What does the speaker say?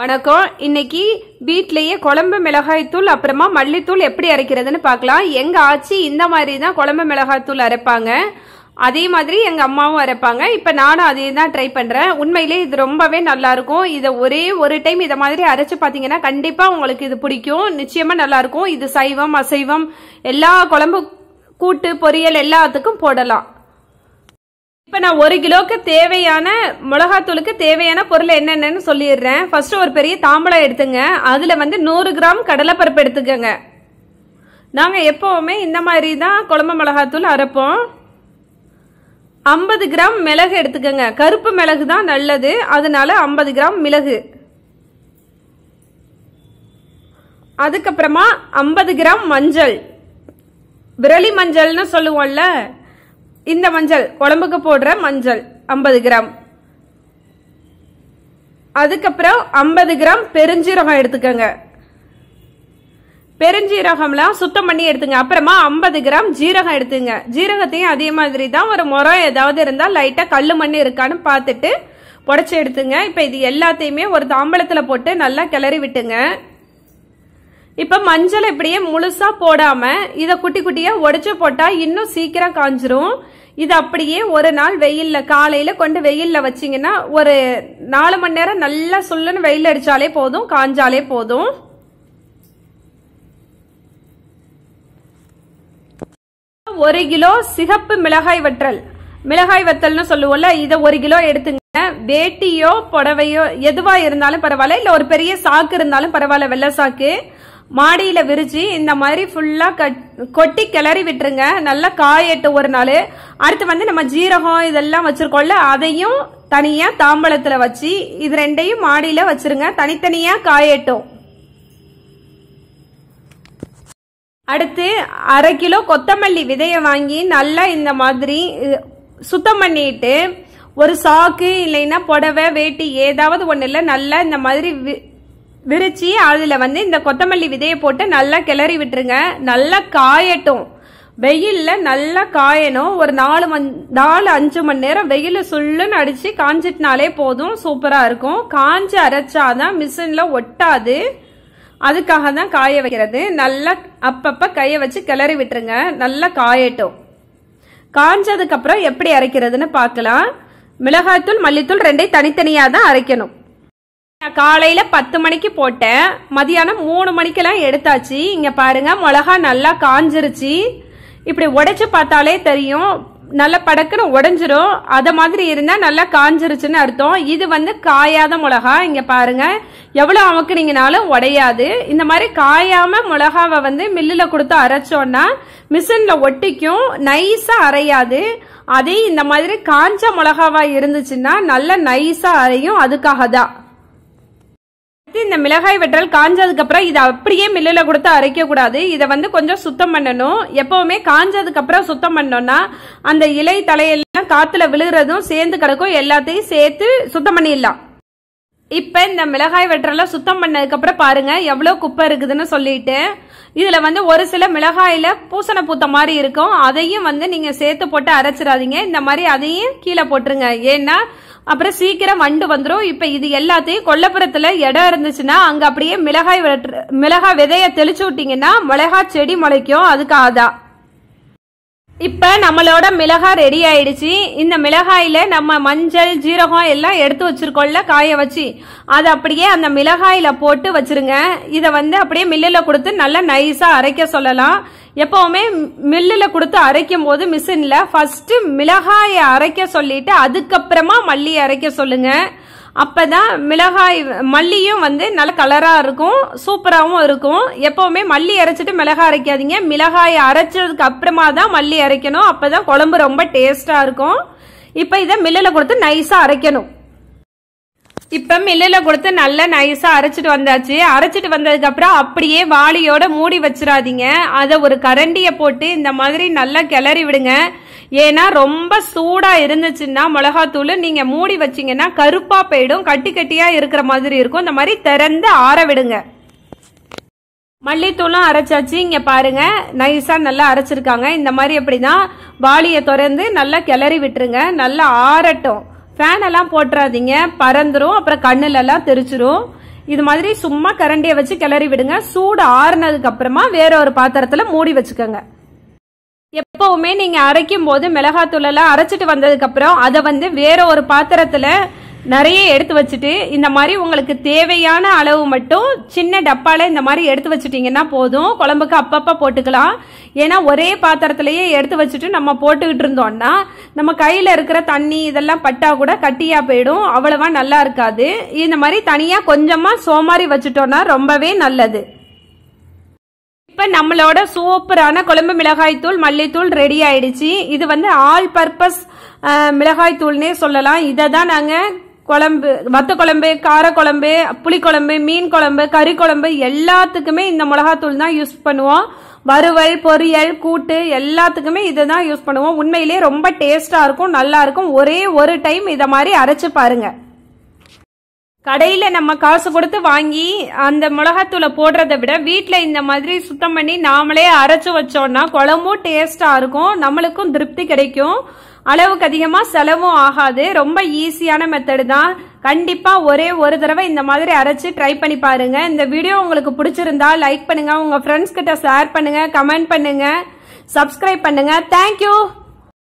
வணக்கம். இன்னைக்கு வீட்லயே குழம்பு மிளகாய் தூள் அப்புறமா மல்லித்தூள் எப்படி அரைக்கிறதுன்னு பார்க்கலாம். எங்க ஆச்சி இந்த மாதிரி தான் குழம்பு மிளகாய் தூள் அரைப்பாங்க. அதே மாதிரி எங்க அம்மாவும் அரைப்பாங்க. இப்ப நானும் அதே தான் ட்ரை பண்றேன். உண்மையிலே இது ரொம்பவே நல்லா இருக்கும். இதை ஒரே ஒரு டைம் இதை மாதிரி அரைச்சு பாத்தீங்கன்னா கண்டிப்பா உங்களுக்கு இது பிடிக்கும். நிச்சயமா நல்லா இருக்கும். இது சைவம் அசைவம் எல்லா குழம்பு கூட்டு பொரியல் எல்லாத்துக்கும் போடலாம். இப்ப நான் 1 கிலோக்கு தேவையான மிளகாத்தூளுக்கு தேவையான பொருள் என்னென்னு சொல்லிடுறேன். ஃபர்ஸ்ட் ஒரு பெரிய தாம்பலம் எடுத்துங்க. அதுல 100 கிராம் கடலைப்பருப்பு எடுத்துக்கங்க. நாங்க எப்பவுமே இந்த மாதிரி தான் குழம்பு மிளகாத்தூள் அரைப்போம். 50 கிராம் மிளகு எடுத்துக்கங்க. கருப்பு மிளகு தான் நல்லது, அதனால 50 கிராம் மிளகு. அதுக்கப்புறமா 50 கிராம் மஞ்சள், விரலி மஞ்சள்னு சொல்லுவோம்ல, இந்த மஞ்சள் குழம்புக்கு போடுற மஞ்சள் 50 கிராம். அதுக்கப்புறம் 50 கிராம் பெருஞ்சீரகம் எடுத்துக்கங்க. பெருஞ்சீரகம்லாம் சுத்தம் பண்ணி எடுத்துங்க. அப்புறமா 50 கிராம் ஜீரகம் எடுத்துங்க. ஜீரகத்தையும் அதே மாதிரி தான் ஒரு முறம் ஏதாவது இருந்தா லைட்டா கல்லு மண் இருக்கான்னு பார்த்துட்டு புடைச்சு எடுத்துங்க. இப்ப இது எல்லாத்தையுமே ஒரு தாம்பலத்துல போட்டு நல்லா கிளறி விட்டுங்க. இப்ப மஞ்சள் இப்படியே முழுசா போடாம இத குட்டி குட்டியா உடைச்சு போட்டா இன்னும் சீக்கிரம் காஞ்சிரும். இது அப்படியே ஒரு நாள் வெயில்ல காலையில கொண்டு வெயில்ல வச்சீங்கன்னா ஒரு 4 மணி நேரம் நல்லா சுள்ளுன்னு வெயில் அடிச்சாலே போதும், காஞ்சாலே போதும். ஒரு கிலோ சிகப்பு மிளகாய் வற்றல், மிளகாய் வத்தல்னு சொல்லுவோம்ல, இத 1 கிலோ எடுத்துங்க. வேட்டியோ புடவையோ எதுவா இருந்தாலும் பரவாயில்ல, இல்ல ஒரு பெரிய சாக்கு இருந்தாலும் பரவாயில்ல, வெள்ளை சாக்கு மாடியில விரிச்சு இந்த மாதிரி ஃபுல்லா கொட்டி கிளறி விட்டுருங்க. நல்லா காயட்டு ஒரு நாள். அடுத்து நம்ம ஜீரகம் இதெல்லாம் வச்சிருக்கோம்ல, அதையும் தனியா தாம்பலத்துல வச்சு இது ரெண்டையும் மாடியில வச்சிருங்க. தனித்தனியா காயட்டும். அடுத்து 1/2 கிலோ கொத்தமல்லி விதைய வாங்கி நல்லா இந்த மாதிரி சுத்தம் பண்ணிட்டு ஒரு சாக்கு இல்லைன்னா புடவை வேட்டி ஏதாவது ஒண்ணுல நல்லா இந்த மாதிரி விரிச்சு அதுல இந்த கொத்தமல்லி விதையை போட்டு நல்லா கிளறி விட்டுருங்க. நல்லா காயட்டும். வெயில்ல நல்லா காயணும். ஒரு 4-5 மணி நேரம் வெயில சுள்ளுன்னு அடிச்சு காஞ்சிட்டுனாலே போதும். சூப்பரா இருக்கும். காஞ்சி அரைச்சாதான் மிஷின்ல ஒட்டாது. அதுக்காக தான் காய வைக்கிறது. நல்லா அப்பப்ப கைய வச்சு கிளறி விட்டுருங்க. நல்லா காயட்டும். காஞ்சதுக்கு அப்புறம் எப்படி அரைக்கிறதுன்னு பார்க்கலாம். மிளகாய்த்தூள் மல்லித்தூள் ரெண்டையும் தனித்தனியா தான் அரைக்கணும். காலையில 10 மணிக்கு போட்டேன். மதியானம் 3 மணிக்கெல்லாம் எடுத்தாச்சு. இங்க பாருங்க, மிளகா நல்லா காஞ்சிருச்சு. இப்படி உடைச்சு பார்த்தாலே தெரியும், நல்லா படக்குன்னு உடைஞ்சிரும். அத மாதிரி இருந்தா நல்லா காஞ்சிருச்சுன்னு அர்த்தம். இது காயாத மிளகா. இங்க பாருங்க, எவ்வளவு அமுக்குனீங்கனாலும் உடையாது. இந்த மாதிரி காயாம மிளகாவை மில்லுல கொடுத்து அரைச்சோம்னா மிஷின்ல ஒட்டிக்கும், நைஸா அரையாது. அதே இந்த மாதிரி காஞ்ச மிளகாவா இருந்துச்சுன்னா நல்லா நைஸா அரையும். அதுக்காக தான் இந்த மிளகாய் வெற்றல் காஞ்சதுக்கு அப்புறம் இதை அப்படியே மில்லுல கொடுத்து அரைக்க கூடாது. இதை கொஞ்சம் சுத்தம் பண்ணணும். எப்பவுமே காஞ்சதுக்கு அப்புறம் சுத்தம் பண்ணோம்னா அந்த இலை தலையெல்லாம் காத்துல விழுகிறதும் சேர்ந்து கிடக்கும். எல்லாத்தையும் சேர்த்து சுத்தம் பண்ணிடலாம். இப்ப இந்த மிளகாய் வெற்றல சுத்தம் பண்ணதுக்கு அப்புறம் பாருங்க எவ்வளவு குப்பை இருக்குதுன்னு சொல்லிட்டு, இதுல ஒரு சில மிளகாயில பூசண பூத்த மாதிரி இருக்கும். அதையும் நீங்க சேர்த்து போட்டு அரைச்சிடாதீங்க. இந்த மாதிரி அதையும் கீழே போட்டுருங்க. ஏன்னா அப்புறம் சீக்கிரம் வண்டு வந்துடும். இப்ப இது எல்லாத்தையும் கொல்லப்புறத்துல இடம் இருந்துச்சுன்னா அங்க அப்படியே மிளகாய் விதைய தெளிச்சு விட்டீங்கன்னா மிளகாய் செடி முளைக்கும். அதுக்காக தான். இப்ப நம்மளோட மிளகாய் ரெடி ஆயிடுச்சு. இந்த மிளகாயில நம்ம மஞ்சள் ஜீரகம் எல்லாம் எடுத்து வச்சிருக்கோம்ல காய வச்சு, அதை அப்படியே அந்த மிளகாயில போட்டு வச்சிருங்க. இத அப்படியே மில்லுல கொடுத்து நல்லா நைஸா அரைக்க சொல்லலாம். எப்பவுமே மில்லுல கொடுத்து அரைக்கும் போது மிஷின்ல ஃபர்ஸ்ட் மிளகாய அரைக்க சொல்லிட்டு அதுக்கப்புறமா மல்லி அரைக்க சொல்லுங்க. அப்பதான் மிளகாய் மல்லியும் நல்ல கலரா இருக்கும், சூப்பராகவும் இருக்கும். எப்பவுமே மல்லி அரைச்சிட்டு மிளகாய் அரைக்காதீங்க. மிளகாய் அரைச்சதுக்கு அப்புறமா தான் மல்லி அரைக்கணும். அப்பதான் குழம்பு ரொம்ப டேஸ்டா இருக்கும். இப்ப இதை மில்லுல கொடுத்து நைஸா அரைக்கணும். இப்ப மில்லுல கொடுத்து நல்லா நைஸா அரைச்சிட்டு வந்தாச்சு. அரைச்சிட்டு வந்ததுக்கு அப்புறம் அப்படியே வாளியோட மூடி வச்சிடாதீங்க. அத ஒரு கரண்டிய போட்டு இந்த மாதிரி நல்லா கிளறி விடுங்க. ஏன்னா ரொம்ப சூடா இருந்துச்சுன்னா மிளகாத்தூள் நீங்க மூடி வச்சீங்கன்னா கருப்பா போயிடும், கட்டி கட்டியா இருக்கிற மாதிரி இருக்கும். இந்த மாதிரி திறந்து ஆற விடுங்க. மல்லித்தூளும் அரைச்சாச்சு. இங்க பாருங்க நைஸா நல்லா அரைச்சிருக்காங்க. இந்த மாதிரி எப்படிதான் வாளிய திறந்து நல்லா கிளறி விட்டுருங்க. நல்லா ஆறட்டும். ஃபேன் எல்லாம் போட்டுறாதீங்க, பறந்துரும், அப்புறம் கண்ணுல எல்லாம் தெரிச்சிரும். இது மாதிரி சும்மா கரண்டியை வச்சு கிளறி விடுங்க. சூடு ஆறுனதுக்கு அப்புறமா வேற ஒரு பாத்திரத்துல மூடி வச்சுக்கோங்க. எப்பவுமே நீங்க அரைக்கும் போது மிளகாத்தூள் எல்லாம் அரைச்சிட்டு வந்ததுக்கு அப்புறம் அதை வேற ஒரு பாத்திரத்துல நிறைய எடுத்து வச்சுட்டு இந்த மாதிரி உங்களுக்கு தேவையான அளவு மட்டும் சின்ன டப்பால இந்த மாதிரி எடுத்து வச்சுட்டீங்கன்னா போதும். குழம்புக்கு அப்பப்ப போட்டுக்கலாம். ஏன்னா ஒரே பாத்திரத்திலேயே எடுத்து வச்சுட்டு நம்ம போட்டுக்கிட்டு இருந்தோம்னா நம்ம கையில இருக்கிற தண்ணி இதெல்லாம் பட்டா கூட கட்டியா போயிடும், அவ்வளவா நல்லா இருக்காது. இந்த மாதிரி தனியா கொஞ்சமா சோமாரி வச்சுட்டோம்னா ரொம்பவே நல்லது. இப்ப நம்மளோட சூப்பரான குழம்பு மிளகாய் தூள் மல்லித்தூள் ரெடி ஆயிடுச்சு. இது ஆல் பர்பஸ் மிளகாய் தூள்னே சொல்லலாம். இதை தான் நாங்க குழம்பு, வத்த குழம்பு, கார குழம்பு, புளிக்குழம்பு, மீன் குழம்பு, கறி குழம்பு எல்லாத்துக்குமே இந்த மிளகாத்தூள் தான் யூஸ் பண்ணுவோம். வறுவல், பொரியல், கூட்டு எல்லாத்துக்குமே இதை தான் யூஸ் பண்ணுவோம். உண்மையிலே ரொம்ப டேஸ்டா இருக்கும், நல்லா இருக்கும். ஒரே ஒரு டைம் இதை மாதிரி அரைச்சு பாருங்க. கடையில நம்ம காசு கொடுத்து வாங்கி அந்த மிளகாத்தூளை போடுறதை விட வீட்டுல இந்த மாதிரி சுத்தம் பண்ணி நாமளே அரைச்சு வச்சோம்னா குழம்பும் டேஸ்டா இருக்கும், நம்மளுக்கும் திருப்தி கிடைக்கும், அளவுக்கு அதிகமா செலவும் ஆகாது. ரொம்ப ஈஸியான மெத்தடு தான். கண்டிப்பா ஒரே ஒரு தடவை இந்த மாதிரி அரைச்சு ட்ரை பண்ணி பாருங்க. இந்த வீடியோ உங்களுக்கு பிடிச்சிருந்தா லைக் பண்ணுங்க, உங்க ஃப்ரெண்ட்ஸ் கிட்ட ஷேர் பண்ணுங்க, கமெண்ட் பண்ணுங்க, சப்ஸ்கிரைப் பண்ணுங்க. தேங்க்யூ.